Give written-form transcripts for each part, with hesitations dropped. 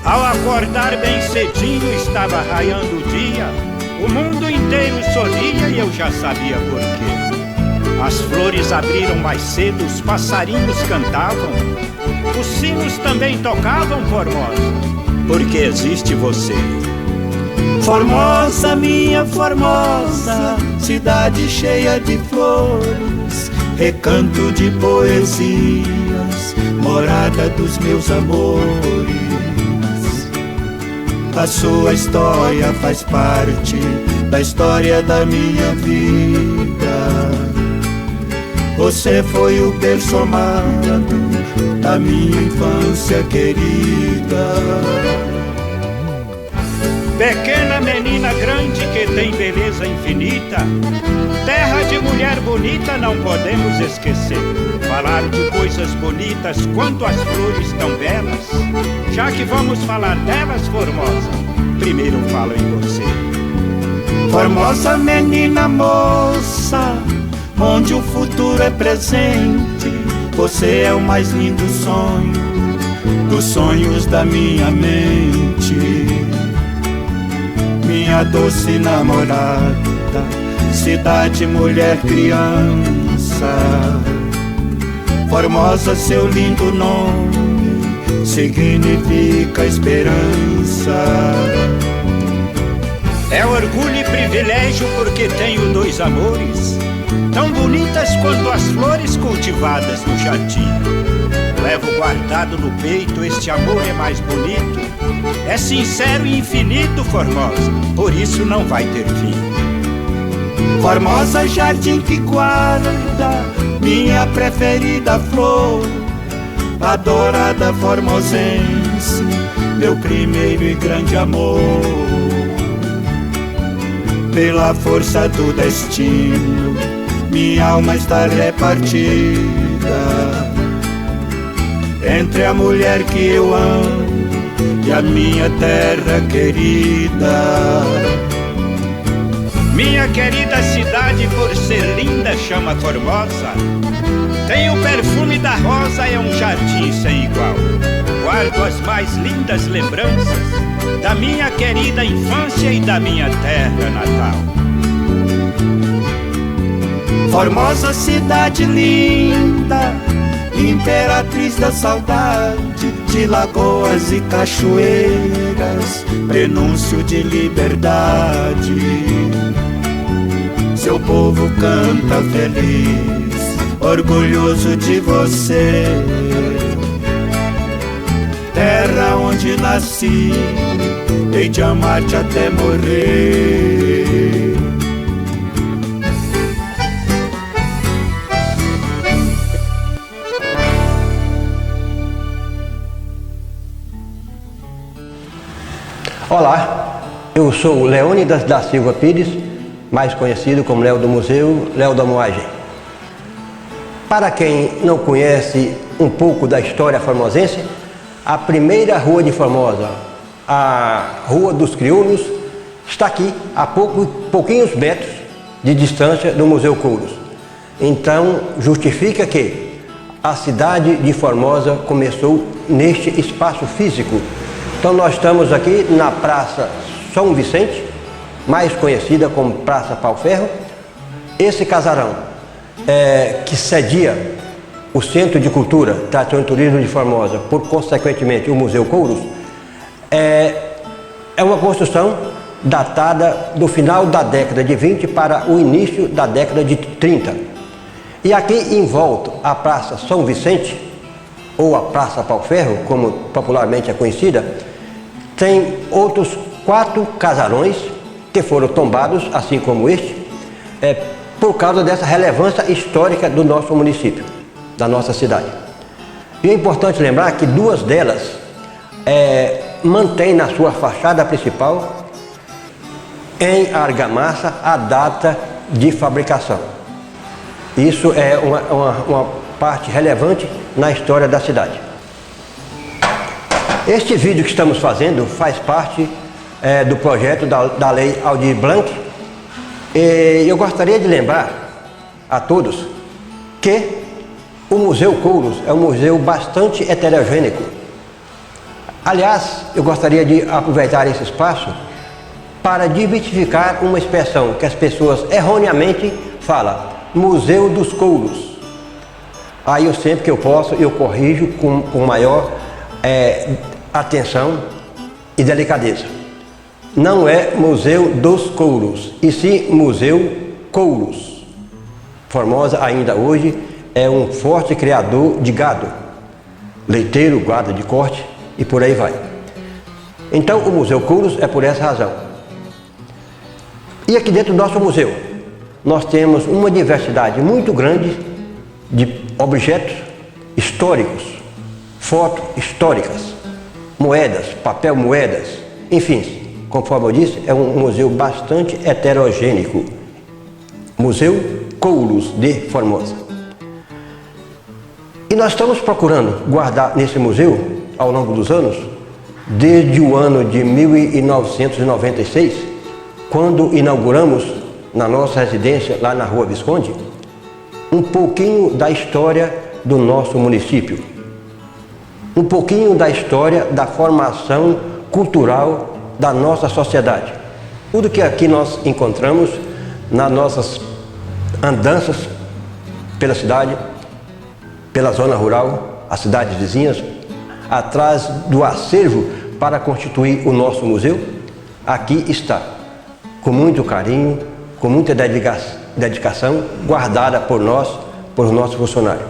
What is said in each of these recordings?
Ao acordar bem cedinho, estava raiando o dia. O mundo inteiro sorria e eu já sabia por quê. As flores abriram mais cedo, os passarinhos cantavam, os sinos também tocavam, Formosa, porque existe você. Formosa, minha Formosa, cidade cheia de flores, recanto de poesias, morada dos meus amores. A sua história faz parte da história da minha vida. Você foi o berço amado da minha infância querida. Pequena menina grande que tem beleza infinita, terra de mulher bonita não podemos esquecer. Falar de coisas bonitas quanto as flores tão belas. Já que vamos falar delas, Formosa, primeiro falo em você. Formosa menina moça, onde o futuro é presente, você é o mais lindo sonho dos sonhos da minha mente. Minha doce namorada, cidade, mulher, criança. Formosa, seu lindo nome significa esperança. É orgulho e privilégio porque tenho dois amores, tão bonitas quanto as flores cultivadas no jardim. Levo guardado no peito, este amor é mais bonito. É sincero e infinito, Formosa, por isso não vai ter fim. Formosa, jardim que guarda minha preferida flor, adorada formosense, meu primeiro e grande amor. Pela força do destino, minha alma está repartida entre a mulher que eu amo e a minha terra querida. Minha querida cidade, por ser linda, chama Formosa. Tem o perfume da rosa, é um jardim sem igual. Guardo as mais lindas lembranças da minha querida infância e da minha terra natal. Formosa, cidade linda, imperatriz da saudade, de lagoas e cachoeiras, prenúncio de liberdade. Seu povo canta feliz, orgulhoso de você. Terra onde nasci, hei de amar-te até morrer. Olá, eu sou Leônidas da Silva Pires, mais conhecido como Léo do Museu, Léo da Moagem. Para quem não conhece um pouco da história formosense, a primeira rua de Formosa, a Rua dos Crioulos, está aqui a pouquinhos metros de distância do Museu Couros. Então, justifica que a cidade de Formosa começou neste espaço físico. Então, nós estamos aqui na Praça São Vicente, mais conhecida como Praça Pau-Ferro. Esse casarão, que cedia o Centro de Cultura, Tradição e Turismo de Formosa, por consequentemente o Museu Couros, é uma construção datada do final da década de 20 para o início da década de 30. E aqui em volta, a Praça São Vicente, ou a Praça Pau-Ferro, como popularmente é conhecida, tem outros 4 casarões que foram tombados, assim como este, por causa dessa relevância histórica do nosso município, da nossa cidade. E é importante lembrar que 2 delas mantêm na sua fachada principal, em argamassa, a data de fabricação. Isso é uma parte relevante na história da cidade. Este vídeo que estamos fazendo faz parte do projeto da Lei Aldir Blanc. E eu gostaria de lembrar a todos que o Museu Couros é um museu bastante heterogêneo. Aliás, eu gostaria de aproveitar esse espaço para desmitificar uma expressão que as pessoas erroneamente falam, Museu dos Couros. Aí eu sempre que eu posso, eu corrijo com maior atenção e delicadeza. Não é Museu dos Couros, e sim Museu Couros. Formosa ainda hoje é um forte criador de gado, leiteiro, gado de corte e por aí vai. Então o Museu Couros é por essa razão. E aqui dentro do nosso museu, nós temos uma diversidade muito grande de objetos históricos, fotos históricas, moedas, papel moedas, enfim, conforme eu disse, é um museu bastante heterogêneo. Museu Couros de Formosa. E nós estamos procurando guardar nesse museu, ao longo dos anos, desde o ano de 1996, quando inauguramos na nossa residência, lá na Rua Visconde, um pouquinho da história do nosso município, um pouquinho da história da formação cultural da nossa sociedade. Tudo que aqui nós encontramos nas nossas andanças pela cidade, pela zona rural, as cidades vizinhas, atrás do acervo para constituir o nosso museu, aqui está, com muito carinho, com muita dedicação, guardada por nós, por os nossos funcionários.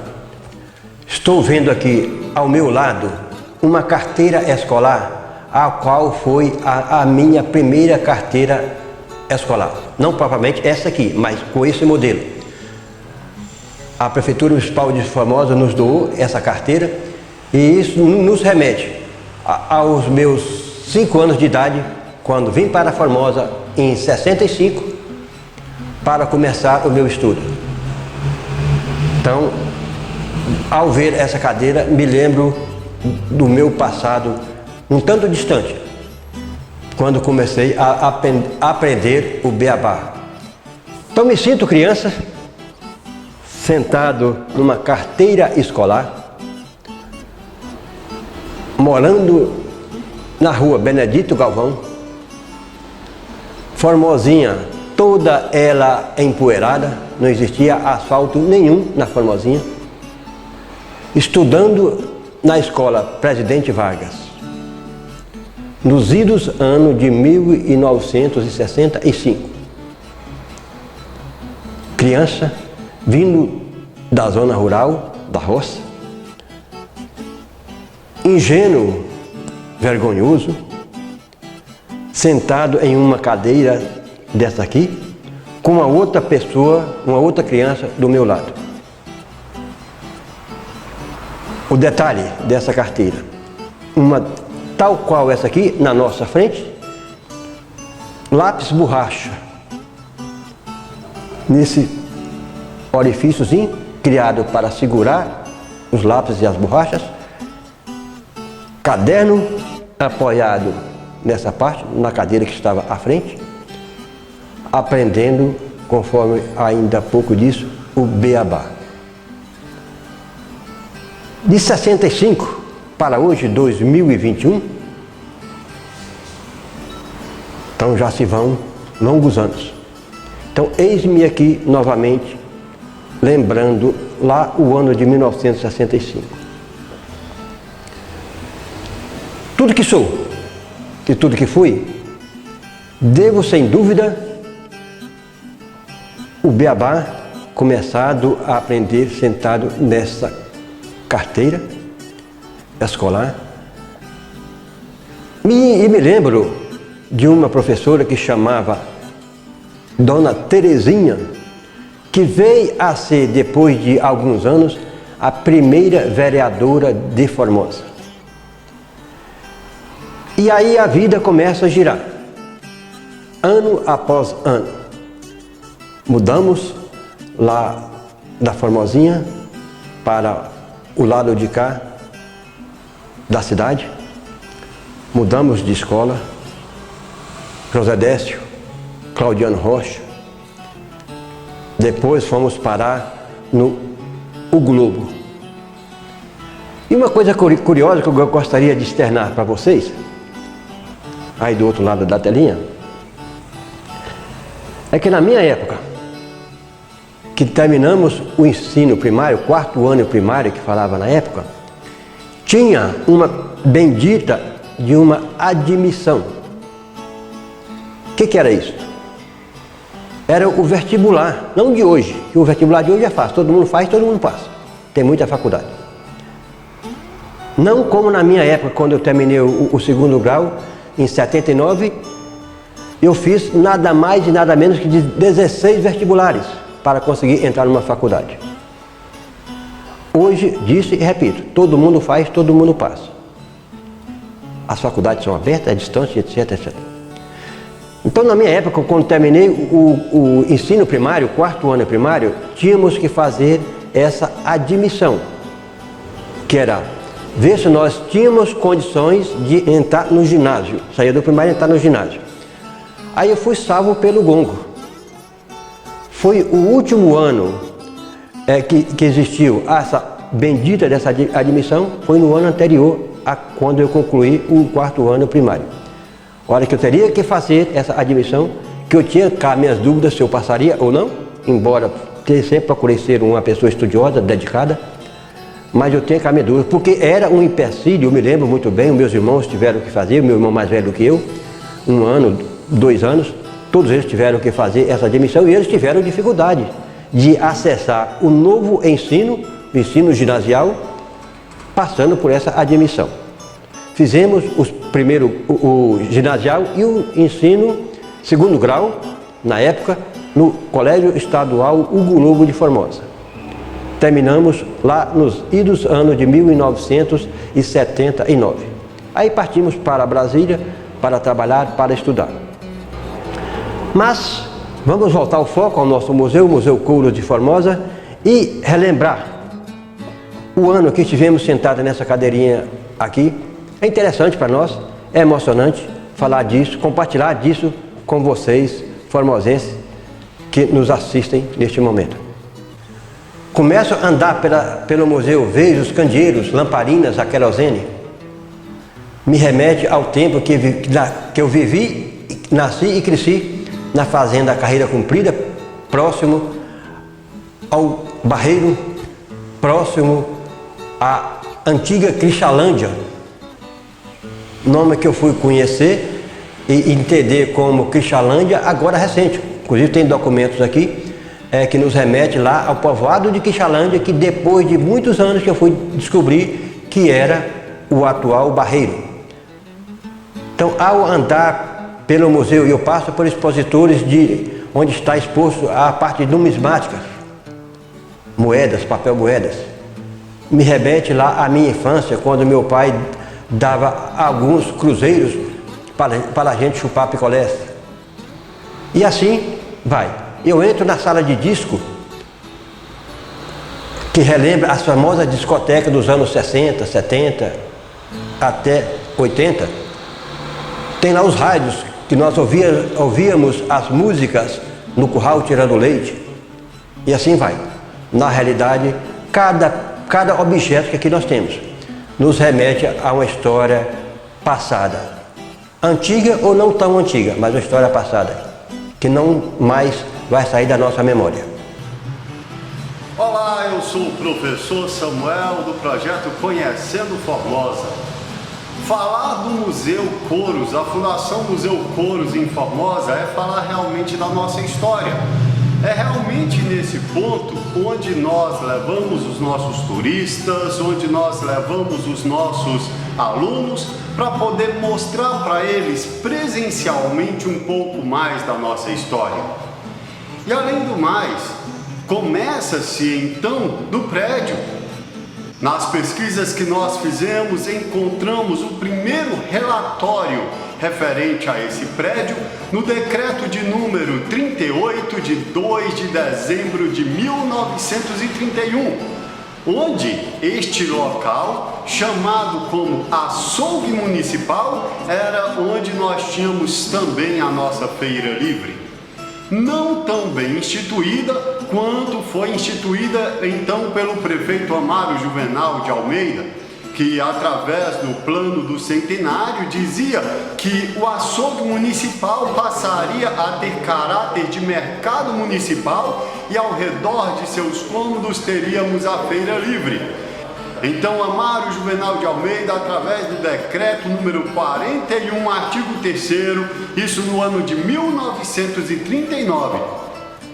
Estou vendo aqui ao meu lado uma carteira escolar, a qual foi a minha primeira carteira escolar. Não propriamente essa aqui, mas com esse modelo. A Prefeitura Municipal de Formosa nos doou essa carteira e isso nos remete aos meus 5 anos de idade, quando vim para Formosa em 65 para começar o meu estudo. Então, ao ver essa cadeira, me lembro do meu passado um tanto distante, quando comecei a aprender o beabá. Então me sinto criança, sentado numa carteira escolar, morando na rua Benedito Galvão, Formosinha, toda ela empoeirada, não existia asfalto nenhum na Formosinha, estudando na escola Presidente Vargas, nos idos anos de 1965. Criança, vindo da zona rural, da roça, ingênuo, vergonhoso, sentado em uma cadeira dessa aqui, com uma outra pessoa, uma outra criança do meu lado. O detalhe dessa carteira, uma tal qual essa aqui, na nossa frente, lápis borracha, nesse orifíciozinho, criado para segurar os lápis e as borrachas, caderno apoiado nessa parte, na cadeira que estava à frente, aprendendo, conforme ainda há pouco disso, o beabá. De 65 para hoje, 2021, então já se vão longos anos. Então eis-me aqui novamente, lembrando lá o ano de 1965. Tudo que sou e tudo que fui, devo sem dúvida o beabá começado a aprender sentado nessa carteira escolar. E me lembro de uma professora que chamava Dona Terezinha, que veio a ser, depois de alguns anos, a primeira vereadora de Formosa. E aí a vida começa a girar, ano após ano. Mudamos lá da Formosinha para o lado de cá da cidade, mudamos de escola, José Décio, Claudiano Rocha, depois fomos parar no O Globo. E uma coisa curiosa que eu gostaria de externar para vocês, aí do outro lado da telinha, é que na minha época, que terminamos o ensino primário, quarto ano primário que falava na época, tinha uma bendita de uma admissão. O que era isso? Era o vestibular, não de hoje, que o vestibular de hoje é fácil, todo mundo faz, todo mundo passa. Tem muita faculdade. Não como na minha época, quando eu terminei o segundo grau, em 79, eu fiz nada mais e nada menos que de 16 vestibulares para conseguir entrar numa faculdade. Hoje, disse e repito, todo mundo faz, todo mundo passa. As faculdades são abertas, à distância, etc, etc. Então, na minha época, quando terminei o ensino primário, o quarto ano primário, tínhamos que fazer essa admissão, que era ver se nós tínhamos condições de entrar no ginásio, sair do primário e entrar no ginásio. Aí eu fui salvo pelo gongo. Foi o último ano que existiu essa bendita dessa admissão, foi no ano anterior a quando eu concluí o quarto ano primário. A hora que eu teria que fazer essa admissão, que eu tinha cá minhas dúvidas se eu passaria ou não, embora sempre procurei ser uma pessoa estudiosa, dedicada, mas eu tinha cá minhas dúvidas, porque era um empecilho, eu me lembro muito bem, os meus irmãos tiveram que fazer, o meu irmão mais velho do que eu, 1 ano, 2 anos, todos eles tiveram que fazer essa admissão e eles tiveram dificuldade de acessar o novo ensino, o ensino ginasial, passando por essa admissão. Fizemos o ginasial e o ensino segundo grau, na época, no Colégio Estadual Hugo Lobo de Formosa. Terminamos lá nos idos anos de 1979. Aí partimos para Brasília para trabalhar, para estudar. Mas vamos voltar ao foco, ao nosso museu, o Museu Couros de Formosa, e relembrar o ano que estivemos sentados nessa cadeirinha aqui. É interessante para nós, é emocionante falar disso, compartilhar disso com vocês, formosenses, que nos assistem neste momento. Começo a andar pelo museu, vejo os candeeiros, lamparinas a querosene. Me remete ao tempo que eu vivi, nasci e cresci na fazenda Carreira Comprida, próximo ao Barreiro, próximo à antiga Crixalândia, nome que eu fui conhecer e entender como Crixalândia agora recente. Inclusive tem documentos aqui que nos remete lá ao povoado de Crixalândia, que depois de muitos anos que eu fui descobrir que era o atual Barreiro. Então, ao andar pelo museu, eu passo por expositores onde está exposto a parte numismática, moedas, papel moedas. Me remete lá à minha infância, quando meu pai dava alguns cruzeiros para a gente chupar picolés. E assim vai. Eu entro na sala de disco, que relembra as famosas discotecas dos anos 60, 70, até 80. Tem lá os rádios, que nós ouvíamos as músicas no curral tirando leite. E assim vai. Na realidade, cada objeto que aqui nós temos nos remete a uma história passada. Antiga ou não tão antiga, mas uma história passada, que não mais vai sair da nossa memória. Olá, eu sou o professor Samuel do projeto Conhecendo Formosa. Falar do Museu Couros, a Fundação Museu Couros em Formosa, é falar realmente da nossa história. É realmente nesse ponto onde nós levamos os nossos turistas, onde nós levamos os nossos alunos para poder mostrar para eles presencialmente um pouco mais da nossa história. E além do mais, começa-se então do prédio. Nas pesquisas que nós fizemos, encontramos o primeiro relatório referente a esse prédio no decreto de número 38 de 2 de dezembro de 1931, onde este local, chamado como açougue municipal, era onde nós tínhamos também a nossa feira livre. Não tão bem instituída quanto foi instituída então pelo prefeito Amaro Juvenal de Almeida, que através do plano do centenário dizia que o açougue municipal passaria a ter caráter de mercado municipal e ao redor de seus cômodos teríamos a feira livre. Então Amaro Juvenal de Almeida, através do decreto número 41, artigo 3º, isso no ano de 1939,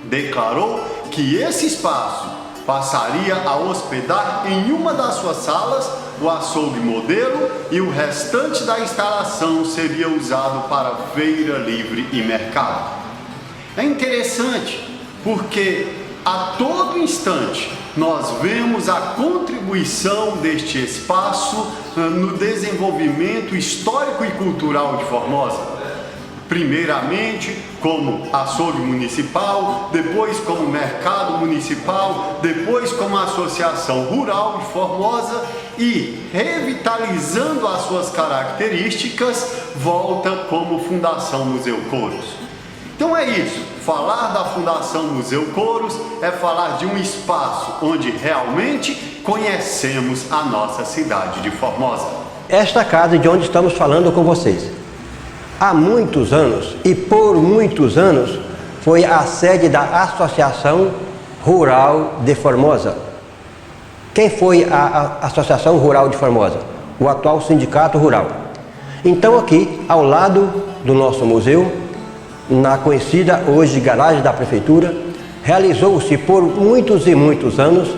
declarou que esse espaço passaria a hospedar em uma das suas salas o açougue modelo e o restante da instalação seria usado para feira livre e mercado. É interessante porque a todo instante nós vemos a contribuição deste espaço no desenvolvimento histórico e cultural de Formosa. Primeiramente como açougue municipal, depois como mercado municipal, depois como associação rural de Formosa e, revitalizando as suas características, volta como Fundação Museu Couros. Então é isso, falar da Fundação Museu Couros é falar de um espaço onde realmente conhecemos a nossa cidade de Formosa. Esta casa de onde estamos falando com vocês, há muitos anos e por muitos anos foi a sede da Associação Rural de Formosa. Quem foi a Associação Rural de Formosa? O atual Sindicato Rural. Então aqui, ao lado do nosso museu, na conhecida hoje garagem da Prefeitura, realizou-se por muitos e muitos anos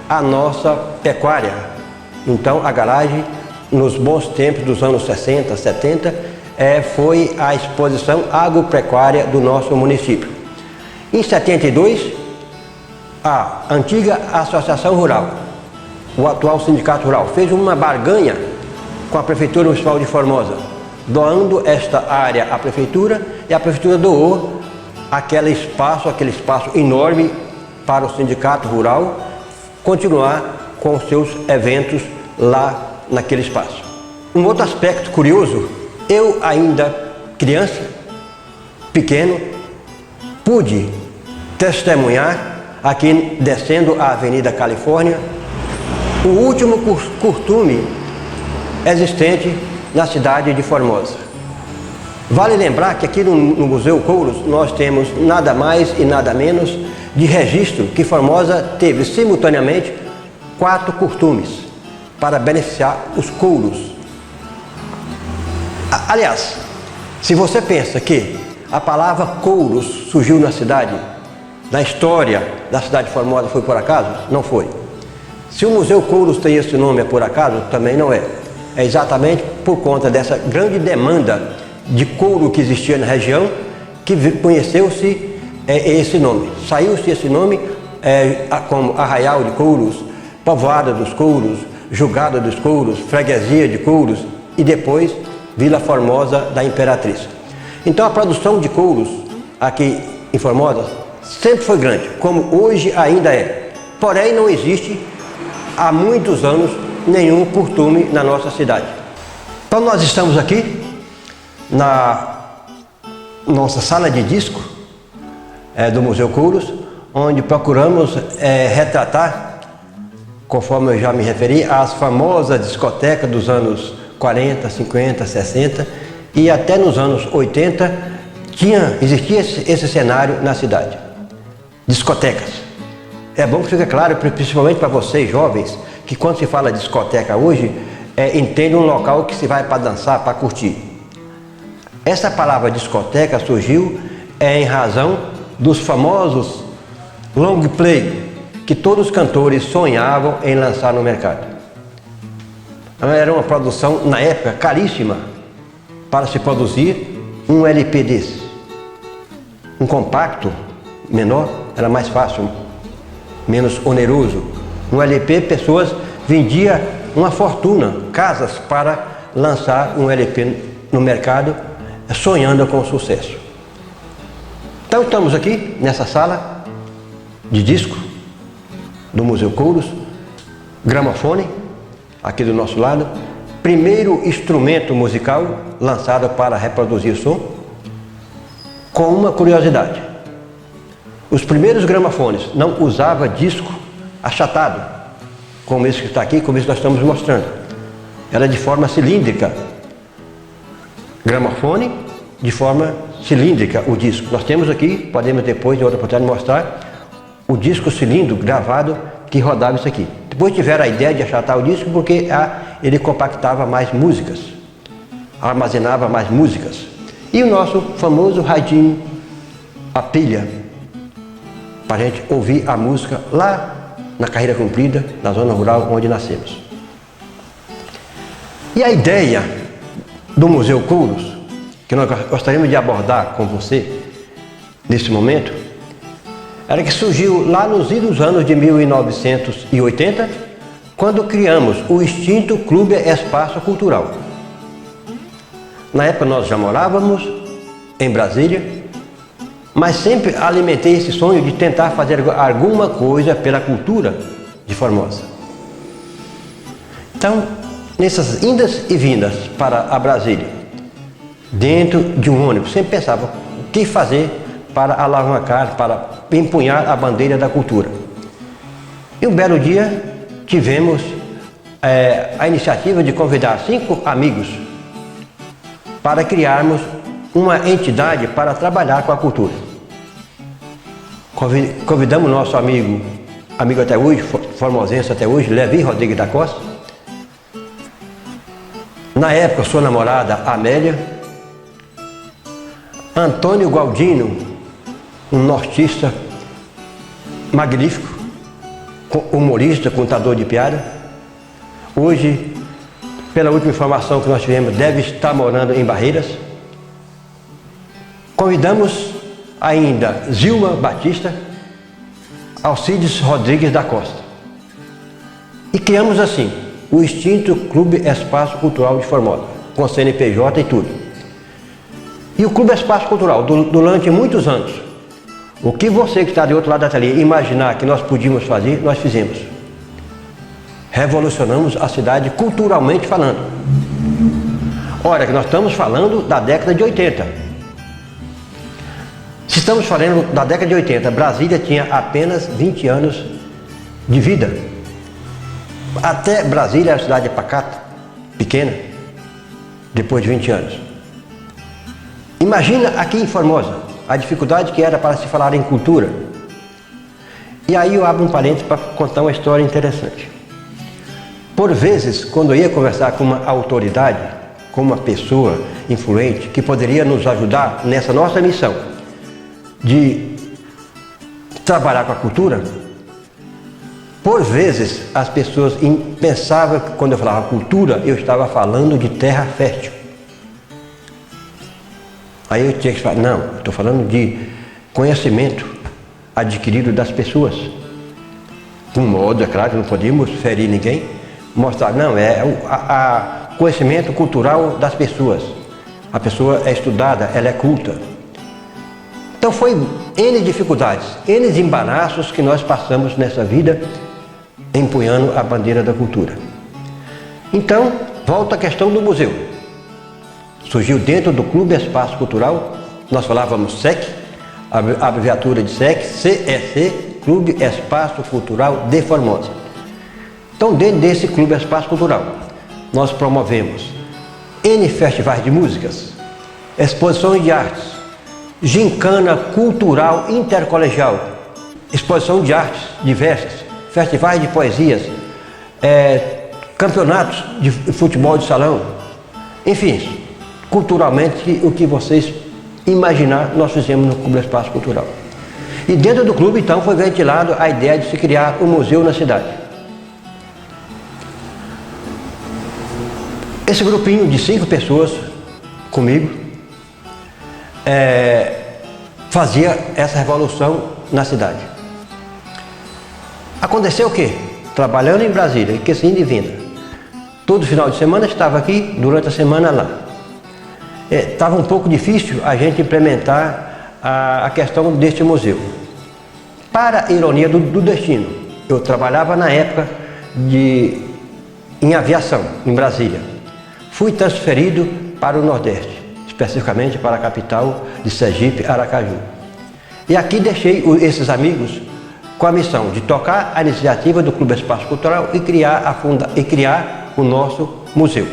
a nossa pecuária. Então a garagem, nos bons tempos dos anos 60, 70, foi a exposição agropecuária do nosso município. Em 72, a antiga Associação Rural, o atual Sindicato Rural, fez uma barganha com a Prefeitura Municipal de Formosa, doando esta área à Prefeitura, e a Prefeitura doou aquele espaço enorme para o Sindicato Rural continuar com os seus eventos lá naquele espaço. Um outro aspecto curioso, eu ainda criança, pequeno, pude testemunhar aqui descendo a Avenida Califórnia o último costume existente na cidade de Formosa. Vale lembrar que aqui no Museu Couros nós temos nada mais e nada menos de registro que Formosa teve simultaneamente 4 costumes para beneficiar os couros. Aliás, se você pensa que a palavra couros surgiu na cidade, na história da cidade de Formosa, foi por acaso? Não foi. Se o Museu Couros tem esse nome por acaso, também não é. É exatamente por conta dessa grande demanda de couro que existia na região que conheceu-se esse nome. Saiu-se esse nome como Arraial de Couros, Povoada dos Couros, Jogada dos Couros, Freguesia de Couros e depois Vila Formosa da Imperatriz. Então a produção de couros aqui em Formosa sempre foi grande, como hoje ainda é. Porém não existe há muitos anos nenhum costume na nossa cidade. Então nós estamos aqui na nossa sala de disco do Museu Couros, onde procuramos retratar, conforme eu já me referi, as famosas discotecas dos anos 40, 50, 60 e até nos anos 80 existia esse cenário na cidade. Discotecas. É bom que fique claro, principalmente para vocês jovens, que quando se fala discoteca hoje, entende um local que se vai para dançar, para curtir. Essa palavra discoteca surgiu em razão dos famosos long play que todos os cantores sonhavam em lançar no mercado. Era uma produção, na época, caríssima para se produzir um LP desse. Um compacto menor era mais fácil, menos oneroso. No LP, pessoas vendiam uma fortuna, casas, para lançar um LP no mercado, sonhando com sucesso. Então estamos aqui nessa sala de disco do Museu Couros, gramofone, aqui do nosso lado, primeiro instrumento musical lançado para reproduzir som, com uma curiosidade. Os primeiros gramofones não usavam disco achatado, como esse que está aqui, como esse que nós estamos mostrando. Era de forma cilíndrica, gramofone de forma cilíndrica o disco. Nós temos aqui, podemos depois, em outra oportunidade, mostrar o disco cilíndrico gravado que rodava isso aqui. Depois tiveram a ideia de achatar o disco porque ele compactava mais músicas, armazenava mais músicas. E o nosso famoso radinho, a pilha, para a gente ouvir a música lá na Carreira Comprida, na zona rural onde nascemos. E a ideia do Museu Couros, que nós gostaríamos de abordar com você nesse momento, era que surgiu lá nos idos anos de 1980, quando criamos o extinto Clube Espaço Cultural. Na época nós já morávamos em Brasília, mas sempre alimentei esse sonho de tentar fazer alguma coisa pela cultura de Formosa. Então, nessas indas e vindas para a Brasília, dentro de um ônibus, sempre pensava o que fazer para alavancar, para empunhar a bandeira da cultura. E um belo dia tivemos a iniciativa de convidar 5 amigos para criarmos uma entidade para trabalhar com a cultura. Convidamos nosso amigo até hoje, formosense até hoje, Levi Rodrigues da Costa. Na época, sua namorada, Amélia. Antônio Galdino, um nortista magnífico, humorista, contador de piada. Hoje, pela última informação que nós tivemos, deve estar morando em Barreiras. Convidamos ainda Zilma Batista, Alcides Rodrigues da Costa. E criamos assim o extinto Clube Espaço Cultural de Formosa, com CNPJ e tudo. E o Clube Espaço Cultural, durante muitos anos, o que você que está de outro lado da telinha imaginar que nós podíamos fazer, nós fizemos. Revolucionamos a cidade culturalmente falando. Ora, que nós estamos falando da década de 80. Se estamos falando da década de 80, Brasília tinha apenas 20 anos de vida. Até Brasília era uma cidade pacata, pequena, depois de 20 anos. Imagina aqui em Formosa, a dificuldade que era para se falar em cultura. E aí eu abro um parênteses para contar uma história interessante. Por vezes, quando eu ia conversar com uma autoridade, com uma pessoa influente, que poderia nos ajudar nessa nossa missão de trabalhar com a cultura, por vezes as pessoas pensavam que quando eu falava cultura, eu estava falando de terra fértil. Aí eu tinha que falar, não, eu estou falando de conhecimento adquirido das pessoas. De um modo, é claro que não podíamos ferir ninguém, mostrar, não, é conhecimento cultural das pessoas. A pessoa é estudada, ela é culta. Então foi N dificuldades, N embaraços que nós passamos nessa vida empunhando a bandeira da cultura. Então, volta à questão do museu. Surgiu dentro do Clube Espaço Cultural, nós falávamos SEC, a abreviatura de SEC, CEC, Clube Espaço Cultural de Formosa. Então, dentro desse Clube Espaço Cultural, nós promovemos N festivais de músicas, exposições de artes, gincana cultural intercolegial, exposição de artes diversas, festivais de poesias, campeonatos de futebol de salão, enfim, culturalmente o que vocês imaginar nós fizemos no Clube Espaço Cultural. E dentro do clube então foi ventilado a ideia de se criar um museu na cidade. Esse grupinho de 5 pessoas comigo fazia essa revolução na cidade. Aconteceu o quê? Trabalhando em Brasília, que assim de vinda. Todo final de semana estava aqui, durante a semana lá. Estava um pouco difícil a gente implementar a questão deste museu. Para a ironia do destino, eu trabalhava na época em aviação, em Brasília. Fui transferido para o Nordeste, especificamente para a capital de Sergipe, Aracaju. E aqui deixei esses amigos com a missão de tocar a iniciativa do Clube Espaço Cultural e criar o nosso museu.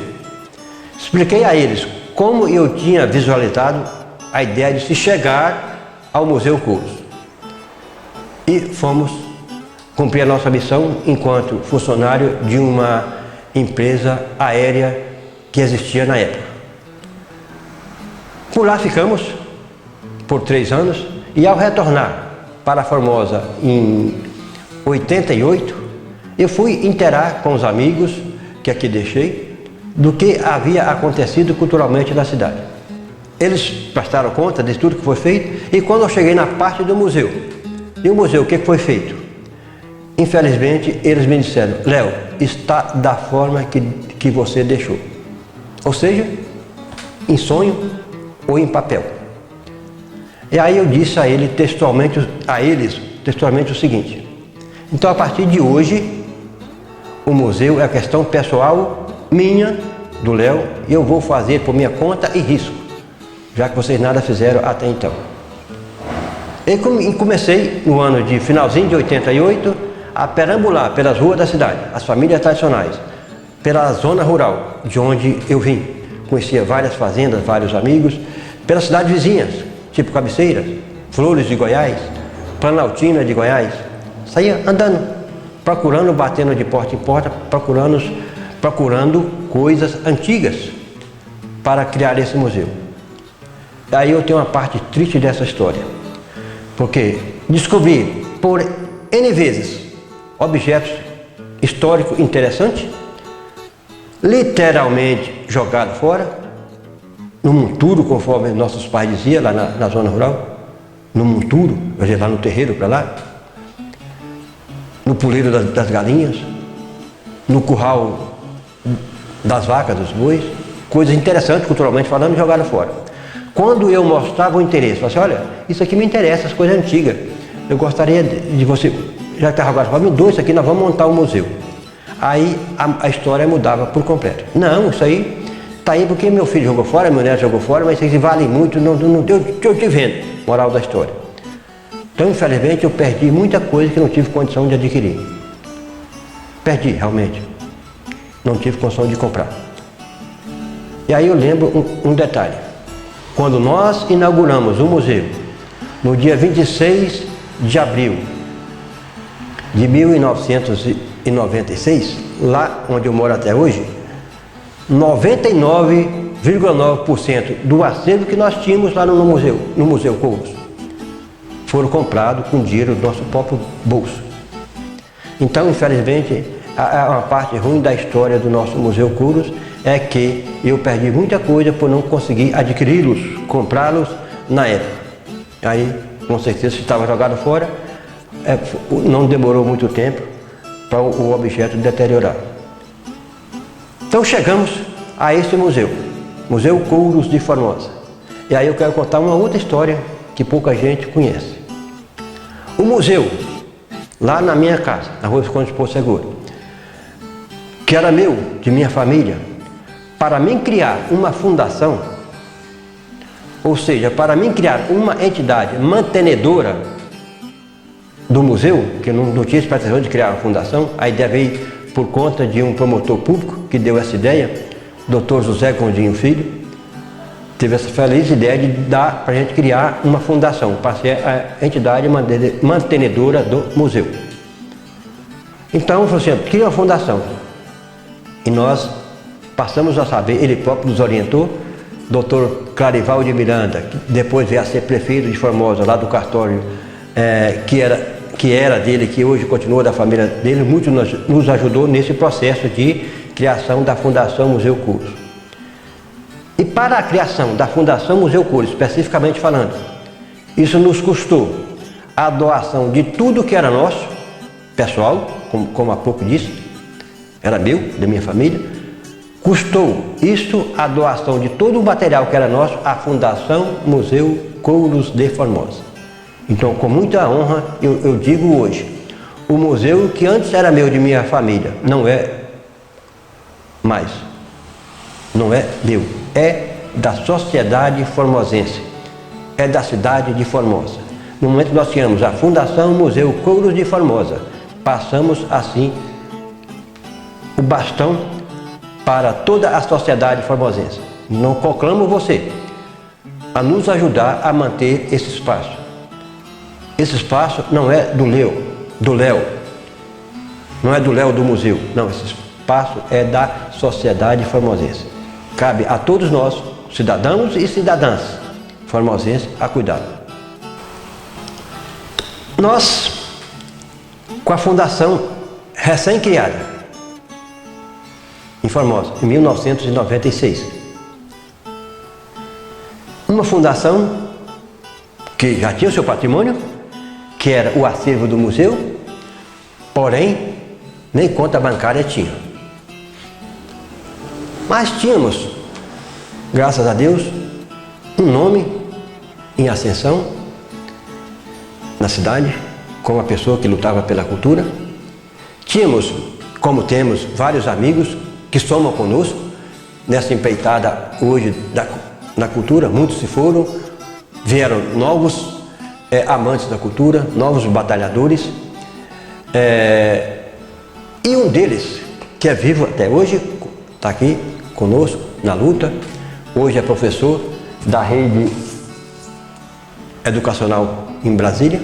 Expliquei a eles como eu tinha visualizado a ideia de se chegar ao Museu Couros. E fomos cumprir a nossa missão enquanto funcionário de uma empresa aérea que existia na época. Por lá ficamos por 3 anos e ao retornar para Formosa em 88, eu fui inteirar com os amigos que aqui deixei do que havia acontecido culturalmente na cidade. Eles prestaram conta de tudo que foi feito e quando eu cheguei na parte do museu, e o museu, o que foi feito? Infelizmente, eles me disseram: Léo, está da forma que você deixou. Ou seja, em sonho ou em papel. E aí eu disse a eles textualmente o seguinte: então a partir de hoje, o museu é questão pessoal minha, do Léo, e eu vou fazer por minha conta e risco, já que vocês nada fizeram até então. E comecei no ano de finalzinho de 88 a perambular pelas ruas da cidade, as famílias tradicionais, pela zona rural de onde eu vim. Conhecia várias fazendas, vários amigos, pelas cidades vizinhas, tipo Cabeceiras, Flores de Goiás, Planaltina de Goiás. Saía andando, procurando, batendo de porta em porta, procurando coisas antigas para criar esse museu. Aí eu tenho uma parte triste dessa história, porque descobri por N vezes objetos históricos interessantes, literalmente jogados fora, no monturo, conforme nossos pais diziam lá na zona rural, no monturo, quer dizer, lá no terreiro para lá, no puleiro das galinhas, no curral das vacas, dos bois, coisas interessantes culturalmente falando, jogaram fora. Quando eu mostrava o interesse, falava assim: olha, isso aqui me interessa, as coisas antigas, eu gostaria de você, já que está jogado fora, me doa isso aqui, nós vamos montar um museu. Aí a história mudava por completo. Não, isso aí está aí porque meu filho jogou fora, meu neto jogou fora, mas isso aí vale muito, eu te vendo. Moral da história. Então, infelizmente, eu perdi muita coisa que não tive condição de adquirir. Perdi, realmente. Não tive condição de comprar. E aí eu lembro um detalhe. Quando nós inauguramos o museu, no dia 26 de abril de 1996, lá onde eu moro até hoje, 99,9% do acervo que nós tínhamos lá no Museu Couros, foram comprados com dinheiro do nosso próprio bolso. Então, infelizmente, a parte ruim da história do nosso Museu Couros é que eu perdi muita coisa por não conseguir adquiri-los, comprá-los na época. Aí, com certeza, se estava jogado fora, não demorou muito tempo para o objeto deteriorar. Então chegamos a esse museu, Museu Couros de Formosa. E aí eu quero contar uma outra história que pouca gente conhece. O museu, lá na minha casa, na Rua Visconde Porto Seguro, que era meu, de minha família, para mim criar uma fundação, ou seja, para mim criar uma entidade mantenedora do museu, que não tinha pretensão de criar uma fundação, a ideia veio por conta de um promotor público que deu essa ideia, Dr. José Gondinho Filho, teve essa feliz ideia de dar para a gente criar uma fundação, para ser a entidade mantenedora do museu. Então, falou assim: cria uma fundação. E nós passamos a saber, ele próprio nos orientou, Dr. Clarival de Miranda, que depois veio a ser prefeito de Formosa, lá do cartório, que era dele, que hoje continua da família dele, muito nos ajudou nesse processo de criação da Fundação Museu Couros. E para a criação da Fundação Museu Couros, especificamente falando, isso nos custou a doação de tudo que era nosso, pessoal, como há pouco disse, era meu, da minha família. Custou isso a doação de todo o material que era nosso à Fundação Museu Couros de Formosa. Então, com muita honra, eu digo hoje, o museu que antes era meu, de minha família, não é mais, não é meu, é da sociedade formosense, é da cidade de Formosa. No momento que nós tínhamos a Fundação Museu Couros de Formosa, passamos assim o bastão para toda a sociedade formosense. Não conclamo você a nos ajudar a manter esse espaço. Esse espaço não é do Léo, não é do Léo do museu, não, esse espaço é da sociedade formosense. Cabe a todos nós, cidadãos e cidadãs formosenses, a cuidar. Nós, com a fundação recém-criada em Formosa, em 1996, uma fundação que já tinha o seu patrimônio, que era o acervo do museu, porém, nem conta bancária tinha. Mas tínhamos, graças a Deus, um nome em ascensão na cidade, como uma pessoa que lutava pela cultura. Tínhamos, como temos, vários amigos que somam conosco nessa empreitada hoje da cultura. Muitos se foram, vieram novos amantes da cultura, novos batalhadores. E um deles, que é vivo até hoje, está aqui conosco na luta. Hoje é professor da rede educacional em Brasília.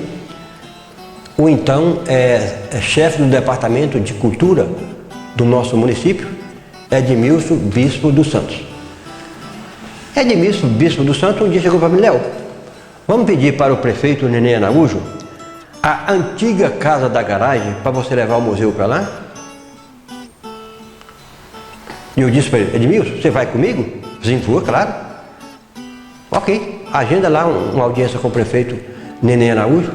O então é chefe do departamento de cultura do nosso município, Edmilson Bispo dos Santos. Edmilson Bispo dos Santos um dia chegou para mim: Léo, vamos pedir para o prefeito Neném Araújo a antiga casa da garagem para você levar o museu para lá? E eu disse para ele: Edmilson, você vai comigo? Sim, vou, claro. Ok, agenda lá uma audiência com o prefeito Neném Araújo.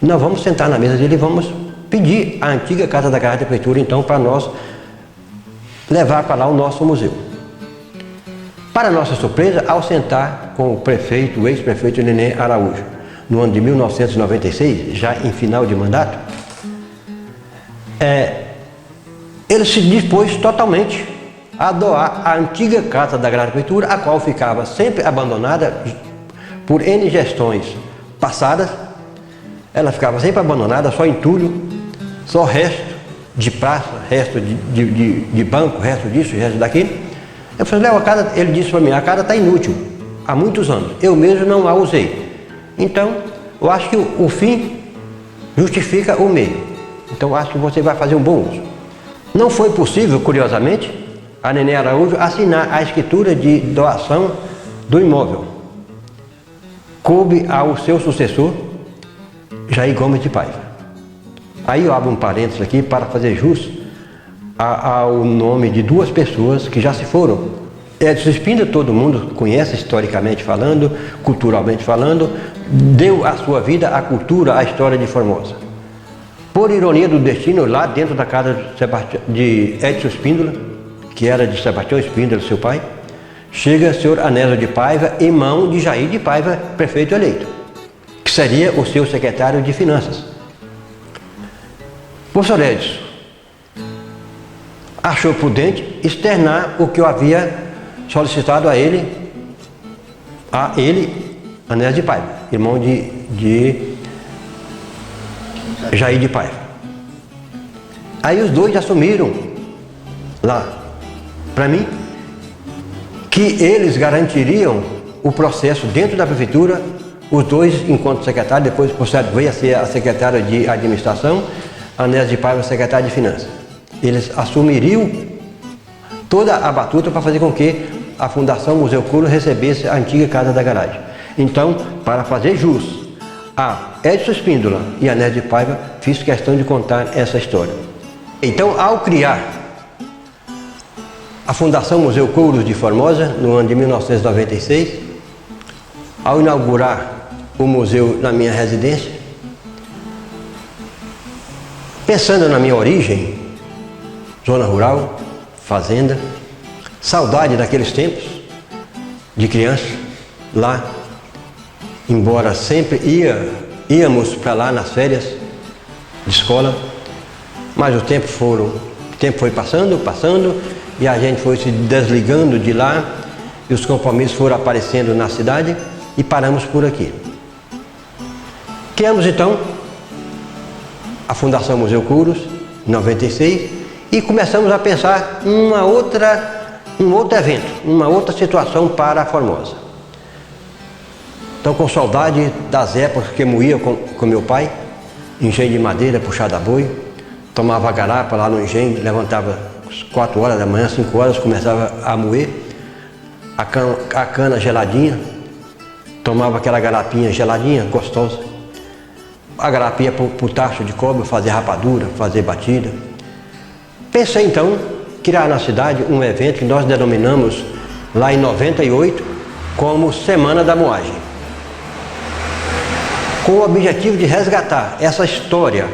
Nós vamos sentar na mesa dele e vamos pedir a antiga casa da garagem da prefeitura, então, para nós levar para lá o nosso museu. Para nossa surpresa, ao sentar com o prefeito, o ex-prefeito Neném Araújo, no ano de 1996, já em final de mandato, ele se dispôs totalmente a doar a antiga casa da garagem da prefeitura, a qual ficava sempre abandonada por N gestões passadas. Ela ficava sempre abandonada, só entulho, só resto de praça, resto de banco, resto disso, resto daquilo. Eu falei: Léo, ele disse para mim: a casa está inútil há muitos anos, eu mesmo não a usei. Então, eu acho que o fim justifica o meio. Então, eu acho que você vai fazer um bom uso. Não foi possível, curiosamente, a Neném Araújo assinar a escritura de doação do imóvel. Coube ao seu sucessor, Jair Gomes de Paiva. Aí eu abro um parênteses aqui para fazer jus ao nome de duas pessoas que já se foram. Edson Espíndola, todo mundo conhece historicamente falando, culturalmente falando, deu a sua vida à cultura, à história de Formosa. Por ironia do destino, lá dentro da casa de Edson Espíndola, que era de Sebastião Espíndola, seu pai, chega o senhor Anésio de Paiva, irmão de Jair de Paiva, prefeito eleito, que seria o seu secretário de Finanças. O professor Edson achou prudente externar o que eu havia solicitado a ele, Anésio de Paiva, irmão de Jair de Paiva. Aí os dois assumiram lá, para mim, que eles garantiriam o processo dentro da prefeitura, os dois enquanto secretário, depois o professor veio a ser a secretária de administração, Anésio de Paiva, secretário de finanças. Eles assumiriam toda a batuta para fazer com que a Fundação Museu Couros recebesse a antiga casa da garagem. Então, para fazer jus a Edson Espíndola e Anésio de Paiva, fiz questão de contar essa história. Então, ao criar a Fundação Museu Couros de Formosa, no ano de 1996, ao inaugurar o museu na minha residência, pensando na minha origem, zona rural, fazenda, saudade daqueles tempos de criança, lá, embora sempre íamos para lá nas férias de escola, mas o tempo foi passando, e a gente foi se desligando de lá, e os compromissos foram aparecendo na cidade, e paramos por aqui. Criamos então a Fundação Museu Couros, em 96, e começamos a pensar um outro evento, uma outra situação para a Formosa. Então, com saudade das épocas que moía com meu pai, engenho de madeira, puxada a boi, tomava a garapa lá no engenho, levantava às 4 horas da manhã, 5 horas, começava a moer, a cana geladinha, tomava aquela garapinha geladinha, gostosa, a garapinha para o tacho de cobre, fazer rapadura, fazer batida. Pensei então criar na cidade um evento que nós denominamos lá em 98 como Semana da Moagem, com o objetivo de resgatar essa história,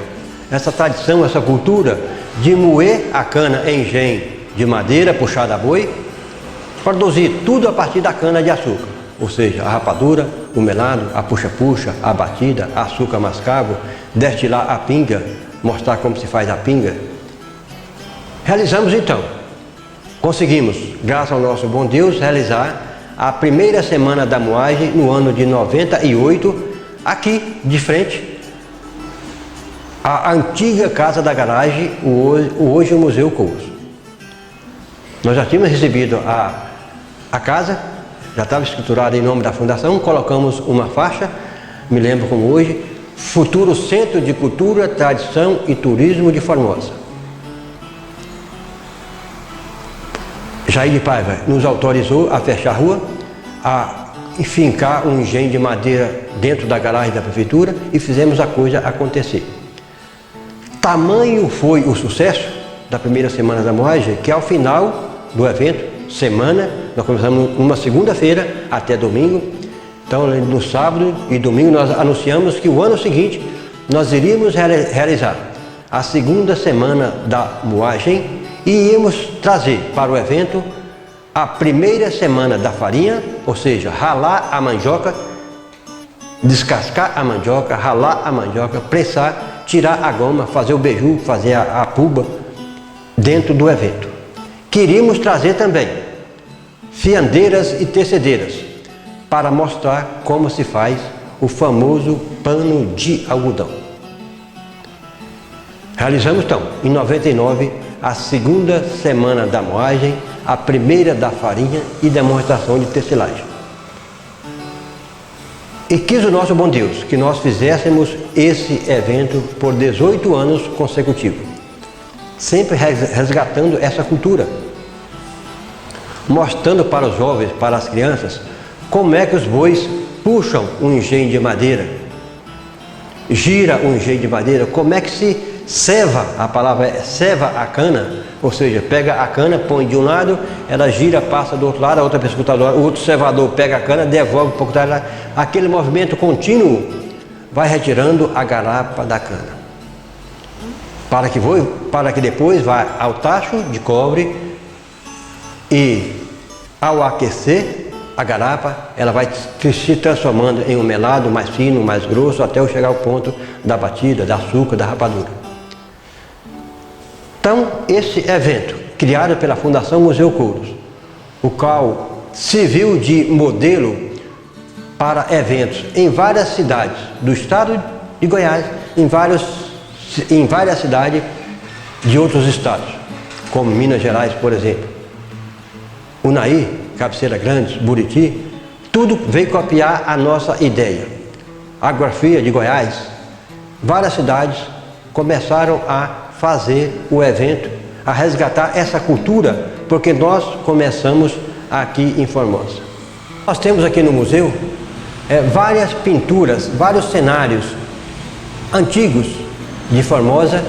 essa tradição, essa cultura de moer a cana em engenho de madeira puxada a boi, produzir tudo a partir da cana de açúcar, ou seja, a rapadura, o melado, a puxa-puxa, a batida, açúcar mascavo, destilar a pinga, mostrar como se faz a pinga. Realizamos então, conseguimos, graças ao nosso bom Deus, realizar a primeira Semana da Moagem no ano de 98, aqui de frente à antiga Casa da Garagem, hoje o Museu Couros. Nós já tínhamos recebido a casa, já estava escriturada em nome da fundação, colocamos uma faixa, me lembro como hoje, Futuro Centro de Cultura, Tradição e Turismo de Formosa. Jair de Paiva nos autorizou a fechar a rua, a fincar um engenho de madeira dentro da garagem da prefeitura e fizemos a coisa acontecer. Tamanho foi o sucesso da primeira Semana da Moagem que ao final do evento, nós começamos numa segunda-feira até domingo. Então, no sábado e domingo nós anunciamos que o ano seguinte nós iríamos realizar a segunda Semana da Moagem e íamos trazer para o evento a primeira semana da farinha, ou seja, ralar a mandioca, descascar a mandioca, ralar a mandioca, pressar, tirar a goma, fazer o beiju, fazer a puba dentro do evento. Queríamos trazer também fiandeiras e tecedeiras para mostrar como se faz o famoso pano de algodão. Realizamos então, em 99, a segunda Semana da Moagem, a primeira da farinha e demonstração de tecelagem. E quis o nosso bom Deus que nós fizéssemos esse evento por 18 anos consecutivos, sempre resgatando essa cultura, mostrando para os jovens, para as crianças, como é que os bois puxam um engenho de madeira, gira um engenho de madeira, como é que se ceva, a palavra é ceva a cana, ou seja, pega a cana, põe de um lado, ela gira, passa do outro lado, a outra pescutadora, o outro cevador pega a cana, devolve um pouco da cana, aquele movimento contínuo vai retirando a garapa da cana, para que depois vá ao tacho de cobre e ao aquecer a garapa, ela vai se transformando em um melado mais fino, mais grosso, até chegar ao ponto da batida, da açúcar, da rapadura. Então, esse evento, criado pela Fundação Museu Couros, o qual serviu de modelo para eventos em várias cidades do estado de Goiás, em várias cidades de outros estados, como Minas Gerais, por exemplo. Unaí, Cabeceira Grande, Buriti, tudo veio copiar a nossa ideia. A Agrofia de Goiás, várias cidades começaram a fazer o evento, a resgatar essa cultura, porque nós começamos aqui em Formosa. Nós temos aqui no museu várias pinturas, vários cenários antigos de Formosa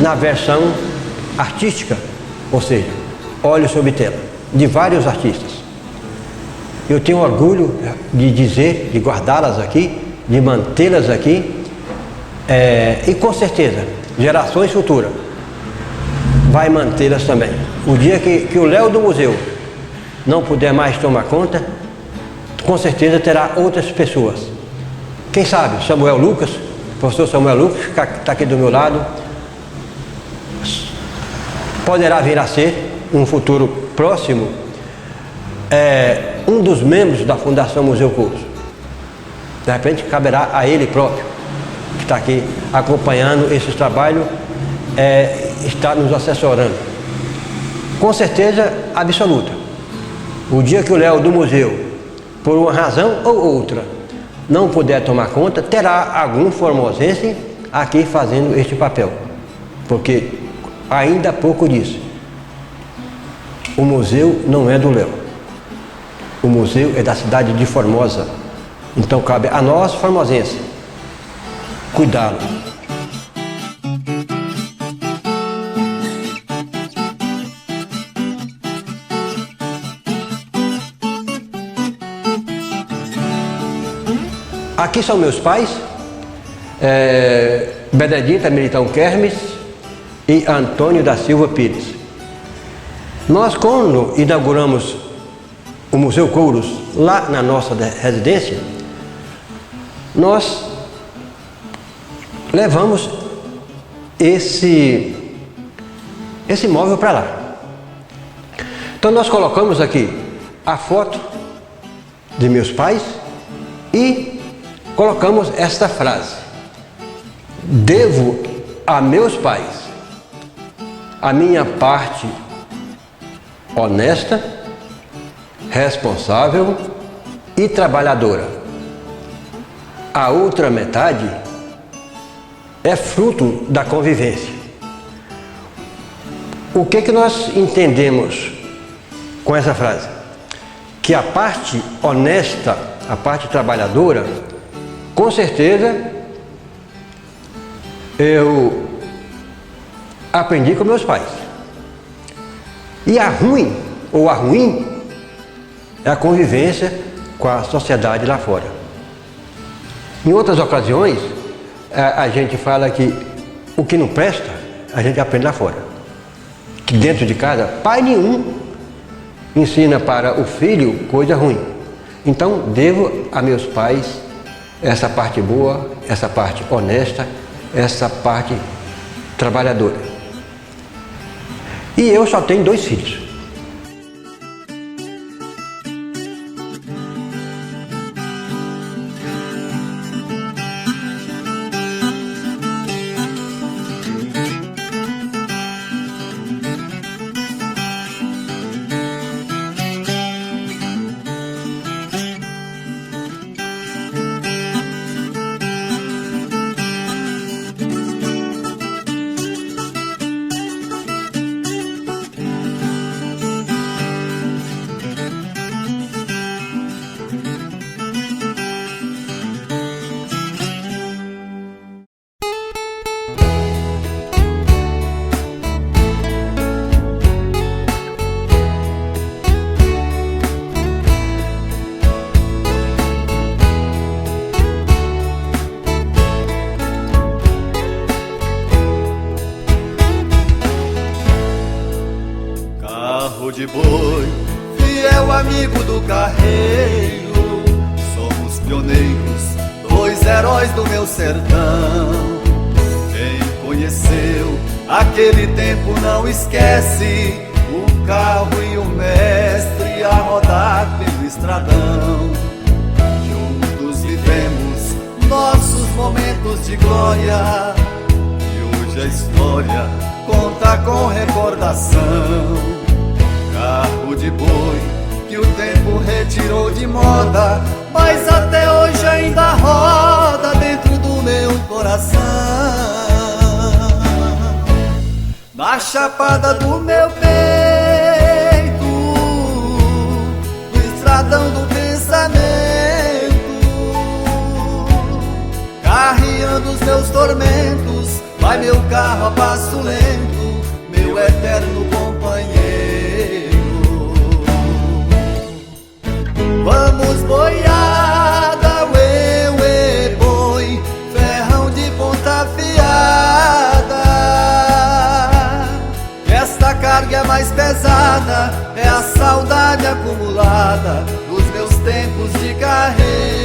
na versão artística, ou seja, óleo sobre tela, de vários artistas. Eu tenho orgulho de dizer, de guardá-las aqui, de mantê-las aqui, e com certeza, gerações futuras vai mantê-las também. O dia que o Léo do museu não puder mais tomar conta, com certeza terá outras pessoas. Quem sabe, Samuel Lucas, professor Samuel Lucas, que está aqui do meu lado, poderá vir a ser, um futuro próximo, um dos membros da Fundação Museu Couros. De repente, caberá a ele próprio, que está aqui acompanhando esse trabalho, está nos assessorando. Com certeza absoluta. O dia que o Léo do museu, por uma razão ou outra, não puder tomar conta, terá algum formosense aqui fazendo este papel. Porque ainda há pouco disse, o museu não é do Léo. O museu é da cidade de Formosa. Então cabe a nós, formosenses, cuidá-lo. Aqui são meus pais, Benedita Militão Kermes e Antônio da Silva Pires. Nós, quando inauguramos o Museu Couros lá na nossa residência, nós levamos esse móvel para lá. Então nós colocamos aqui a foto de meus pais e colocamos esta frase: devo a meus pais a minha parte honesta, responsável e trabalhadora. A outra metade é fruto da convivência. O que nós entendemos com essa frase? Que a parte honesta, a parte trabalhadora, com certeza eu aprendi com meus pais. E a ruim, ou a ruim, é a convivência com a sociedade lá fora. Em outras ocasiões, a gente fala que o que não presta, a gente aprende lá fora. Que dentro de casa, pai nenhum ensina para o filho coisa ruim. Então, devo a meus pais essa parte boa, essa parte honesta, essa parte trabalhadora. E eu só tenho 2 filhos. De boi, fiel amigo do carreiro, somos pioneiros, 2 heróis do meu sertão. Quem conheceu aquele tempo não esquece o carro e o mestre a rodar pelo estradão. Juntos vivemos nossos momentos de glória e hoje a história conta com recordação. Carro de boi que o tempo retirou de moda, mas até hoje ainda roda dentro do meu coração. Na chapada do meu peito, no estradão do pensamento, carreando os meus tormentos, vai meu carro a passo lento, meu eterno companheiro. Vamos boiada, uê, uê, boi, ferrão de ponta afiada. Esta carga é mais pesada, é a saudade acumulada dos meus tempos de carreiro.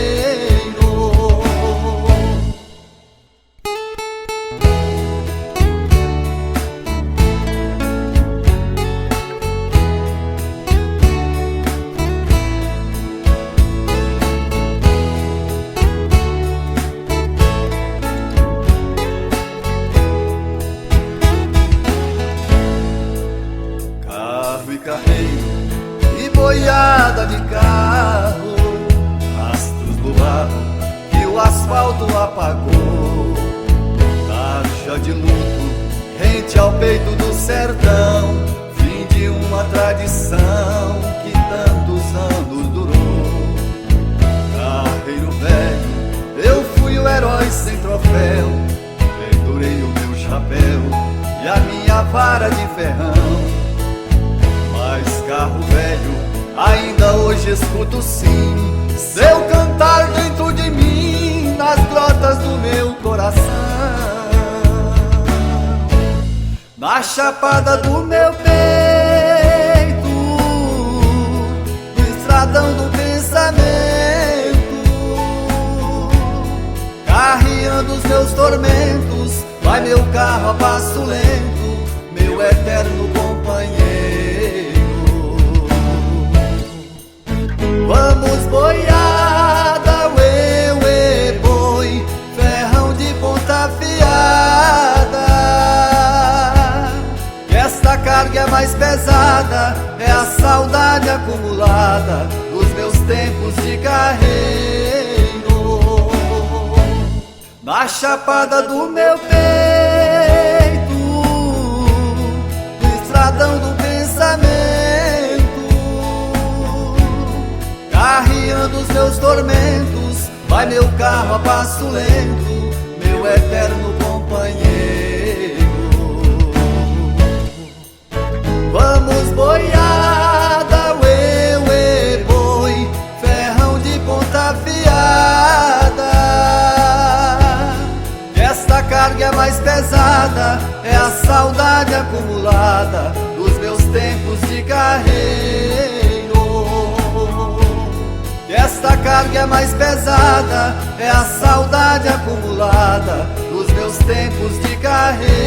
frente ao peito do sertão, fim de uma tradição que tantos anos durou. Carreiro velho, eu fui o herói sem troféu, pendurei o meu chapéu e a minha vara de ferrão. Mas carro velho, ainda hoje escuto sim seu cantar dentro de mim, nas grotas do meu coração. Na chapada do meu peito, no estradão do pensamento, carreando os meus tormentos, vai meu carro a passo lento, meu eterno companheiro. Vamos boiada, uê, uê, boi, ferrão de ponta afiada. Esta carga é mais pesada, é a saudade acumulada dos meus tempos de carreiro. Na chapada do meu peito, no estradão do pensamento, carreando os meus tormentos, vai meu carro a passo lento, meu eterno companheiro. Vamos boiada, uê, uê, boi, ferrão de ponta afiada. Esta carga é mais pesada, é a saudade acumulada dos meus tempos de carreiro. Esta carga é mais pesada, é a saudade acumulada dos meus tempos de carreira.